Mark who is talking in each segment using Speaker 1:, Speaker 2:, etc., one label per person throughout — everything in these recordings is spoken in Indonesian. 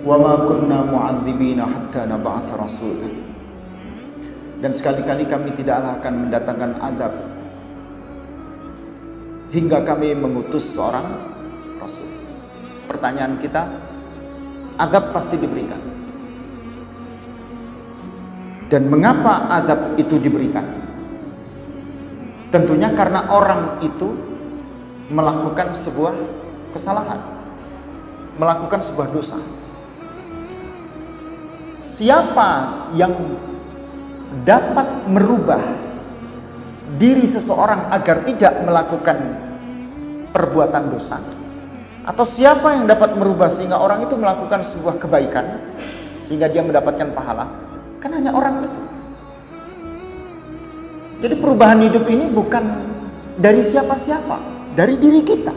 Speaker 1: wa ma kunna mu'adzibina hatta nab'atha rasulah. Dan sekali-kali kami tidaklah akan mendatangkan azab hingga kami mengutus seorang rasul. Pertanyaan kita, azab pasti diberikan. Dan mengapa azab itu diberikan? Tentunya karena orang itu melakukan sebuah kesalahan, melakukan sebuah dosa. Siapa yang dapat merubah diri seseorang agar tidak melakukan perbuatan dosa, atau siapa yang dapat merubah sehingga orang itu melakukan sebuah kebaikan sehingga dia mendapatkan pahala? Kan hanya orang itu. Jadi perubahan hidup ini bukan dari siapa-siapa, dari diri kita.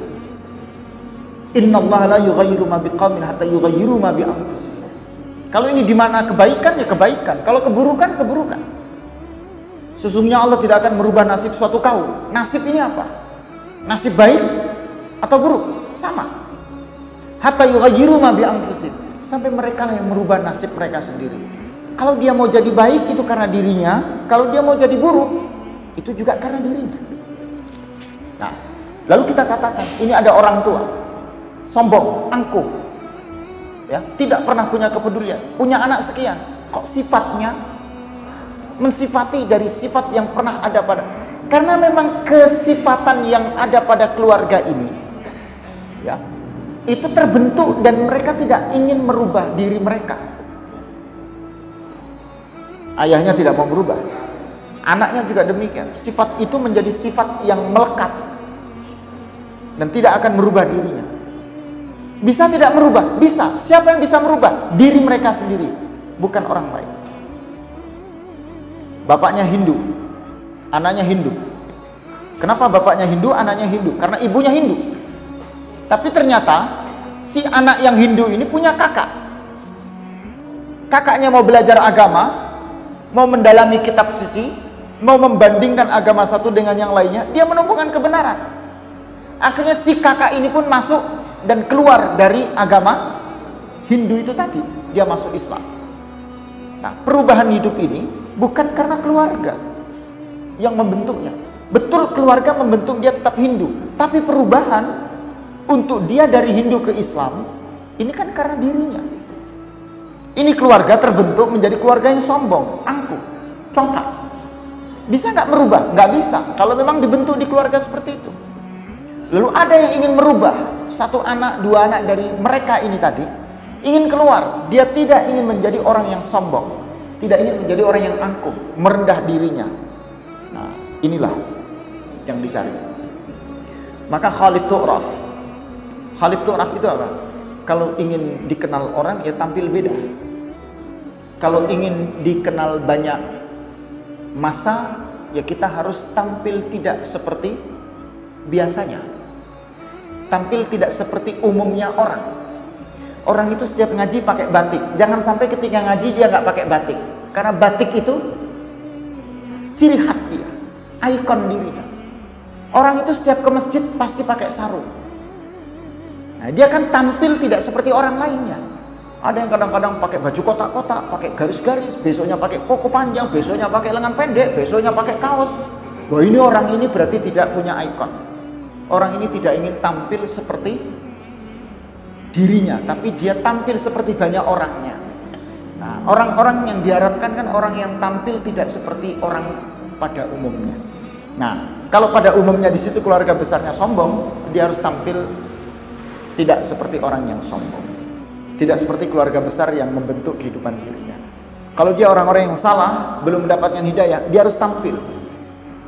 Speaker 1: Innallaha la yughayyiru ma biqaumin hatta yughayyiru ma bi anfusihim. Kalau ini di mana kebaikan, ya kebaikan. Kalau keburukan, keburukan. Sesungguhnya Allah tidak akan merubah nasib suatu kaum. Nasib ini apa? Nasib baik atau buruk? Sama. Hatta yughayyiru ma bi anfusihim. Sampai mereka lah yang merubah nasib mereka sendiri. Kalau dia mau jadi baik itu karena dirinya, kalau dia mau jadi buruk itu juga karena dirinya. Nah, lalu kita katakan ini ada orang tua sombong, angkuh, ya, tidak pernah punya kepedulian, punya anak sekian, kok sifatnya mensifati dari sifat yang pernah ada pada, karena memang kesifatan yang ada pada keluarga ini, ya, itu terbentuk dan mereka tidak ingin merubah diri mereka. Ayahnya tidak mau berubah, anaknya juga demikian. Sifat itu menjadi sifat yang melekat dan tidak akan merubah dirinya. Bisa tidak merubah? Bisa. Siapa yang bisa merubah? Diri mereka sendiri, bukan orang lain. Bapaknya Hindu, anaknya Hindu. Kenapa bapaknya Hindu, anaknya Hindu? Karena ibunya Hindu. Tapi ternyata si anak yang Hindu ini punya kakak. Kakaknya mau belajar agama, mau mendalami kitab suci, mau membandingkan agama satu dengan yang lainnya, dia menemukan kebenaran. Akhirnya si kakak ini pun masuk dan keluar dari agama Hindu itu tadi, dia masuk Islam. Nah, perubahan hidup ini bukan karena keluarga yang membentuknya. Betul keluarga membentuk dia tetap Hindu, tapi perubahan untuk dia dari Hindu ke Islam ini kan karena dirinya. Ini keluarga terbentuk menjadi keluarga yang sombong, angkuh, congkak. Bisa nggak merubah? Nggak bisa. Kalau memang dibentuk di keluarga seperti itu. Lalu ada yang ingin merubah satu anak, dua anak dari mereka ini tadi, ingin keluar. Dia tidak ingin menjadi orang yang sombong, tidak ingin menjadi orang yang angkuh, merendah dirinya. Nah, inilah yang dicari. Maka khalif tu'raf. Khalif tu'raf itu apa? Kalau ingin dikenal orang, ya tampil beda. Kalau ingin dikenal banyak massa, ya kita harus tampil tidak seperti biasanya. Tampil tidak seperti umumnya orang. Orang itu setiap ngaji pakai batik. Jangan sampai ketika ngaji dia nggak pakai batik. Karena batik itu ciri khas dia, ikon dirinya. Orang itu setiap ke masjid pasti pakai sarung. Nah, dia kan tampil tidak seperti orang lainnya. Ada yang kadang-kadang pakai baju kotak-kotak, pakai garis-garis, besoknya pakai koko panjang, besoknya pakai lengan pendek, besoknya pakai kaos. Wah, ini orang ini berarti tidak punya ikon. Orang ini tidak ingin tampil seperti dirinya, tapi dia tampil seperti banyak orangnya. Nah, orang-orang yang diharapkan kan orang yang tampil tidak seperti orang pada umumnya. Nah, kalau pada umumnya di situ keluarga besarnya sombong, dia harus tampil tidak seperti orang yang sombong. Tidak seperti keluarga besar yang membentuk kehidupan dirinya. Kalau dia orang-orang yang salah, belum mendapatkan hidayah, dia harus tampil.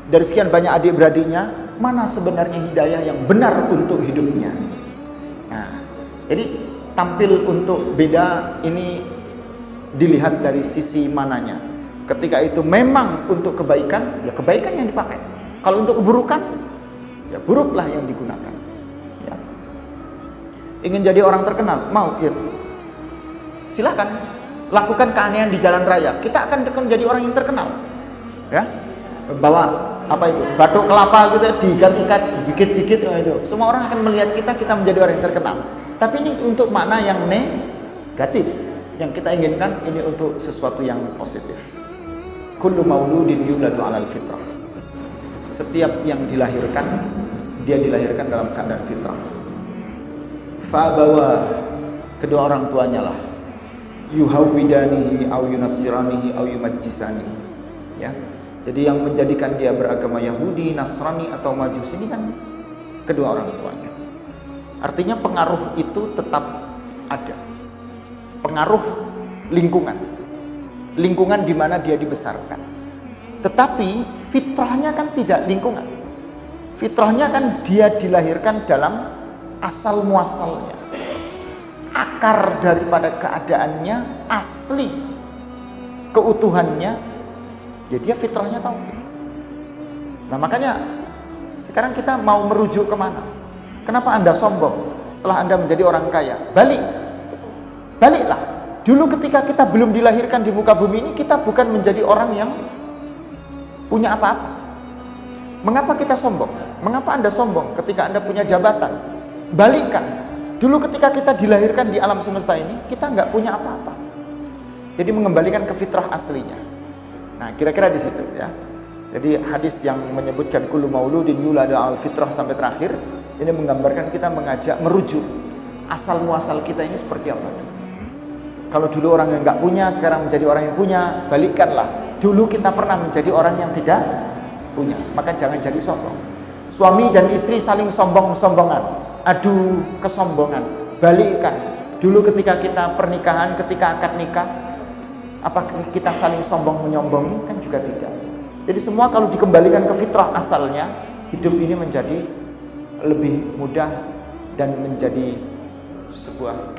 Speaker 1: Dari sekian banyak adik-beradiknya, mana sebenarnya hidayah yang benar untuk hidupnya. Nah, jadi tampil untuk beda ini dilihat dari sisi mananya. Ketika itu memang untuk kebaikan, ya kebaikan yang dipakai. Kalau untuk keburukan, ya buruklah yang digunakan. Ya. Ingin jadi orang terkenal, mau ya silakan lakukan keanehan di jalan raya, kita akan menjadi orang yang terkenal, ya. Bawa apa itu, batuk kelapa gitu, diikat-ikat, digigit-gigit, itu semua orang akan melihat kita menjadi orang yang terkenal. Tapi ini untuk makna yang negatif. negatif. Yang kita inginkan ini untuk sesuatu yang positif. Kullu mauludin yuladu 'alal fitrah. Setiap yang dilahirkan, dia dilahirkan dalam keadaan fitrah. Fa'abawa, kedua orang tuanya lah, yuhawwidanihi au yunassiranihi au yumajjisanihi. Ya. Jadi yang menjadikan dia beragama Yahudi, Nasrani atau Majusi ini kan kedua orang tuanya. Artinya pengaruh itu tetap ada. Pengaruh lingkungan. Lingkungan di mana dia dibesarkan. Tetapi fitrahnya kan tidak lingkungan. Fitrahnya kan dia dilahirkan dalam asal muasalnya. Akar daripada keadaannya asli, keutuhannya, ya dia fitrahnya tauhid. Nah makanya sekarang kita mau merujuk kemana? Kenapa Anda sombong setelah Anda menjadi orang kaya? Baliklah. Dulu ketika kita belum dilahirkan di muka bumi ini, kita bukan menjadi orang yang punya apa-apa. Mengapa kita sombong? Mengapa Anda sombong ketika Anda punya jabatan? Balikkan. Dulu ketika kita dilahirkan di alam semesta ini, kita nggak punya apa-apa. Jadi mengembalikan ke fitrah aslinya. Nah, kira-kira di situ ya. Jadi hadis yang menyebutkan kullu mauludin yuladu 'alal fitrah sampai terakhir, ini menggambarkan kita mengajak merujuk asal muasal kita ini seperti apa. Kalau dulu orang yang nggak punya, sekarang menjadi orang yang punya, balikkanlah. Dulu kita pernah menjadi orang yang tidak punya, maka jangan jadi sombong. Suami dan istri saling sombong-sombongan, adu kesombongan, balikkan. Dulu ketika kita pernikahan, ketika akad nikah, apakah kita saling sombong menyombongi? Kan juga tidak. Jadi semua kalau dikembalikan ke fitrah asalnya, hidup ini menjadi lebih mudah dan menjadi sebuah